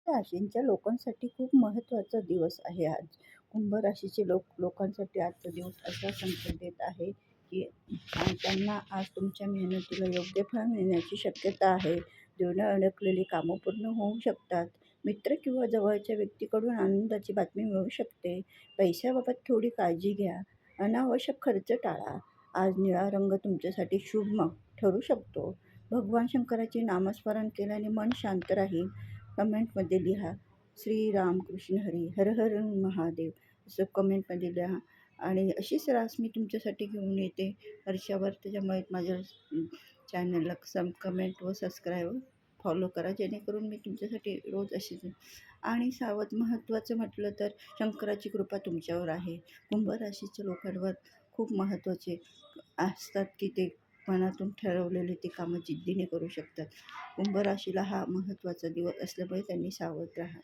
राशींच्या लोकांसाठी खूप महत्त्वाचा दिवस आहे आज. कुंभ राशीचे लोकांसाठी आजचा दिवस असा संकेत देत आहे की त्यांना आज तुमच्या मेहनतीला योग्य फळ मिळण्याची शक्यता आहे. जीवनात अडकलेली कामं पूर्ण होऊ शकतात. मित्र किंवा जवळच्या व्यक्तीकडून आनंदाची बातमी मिळू शकते. पैशाबाबत थोडी काळजी घ्या. अनावश्यक खर्च टाळा. आज निळा रंग तुमच्यासाठी शुभ ठरू शकतो. भगवान शंकराचे नामस्मरण केल्याने मन शांत राहील. कमेंटमध्ये लिहा श्री रामकृष्ण हरी, हर हर महादेव असं कमेंटमध्ये लिहा. आणि अशीच रास मी तुमच्यासाठी घेऊन येते वर्षावर. त्याच्यामुळे माझ्या चॅनलला कमेंट व सबस्क्राईब फॉलो करा, जेणेकरून मी तुमच्यासाठी रोज अशीच. आणि सावध महत्त्वाचं म्हटलं तर शंकराची कृपा तुमच्यावर आहे. कुंभ राशीच्या लोकांवर खूप महत्त्वाचे असतात की ते मनातून ठरवलेले ते कामं जिद्दीने करू शकतात. कुंभ राशीला हा महत्त्वाचा दिवस असल्यामुळे त्यांनी सावध राहा.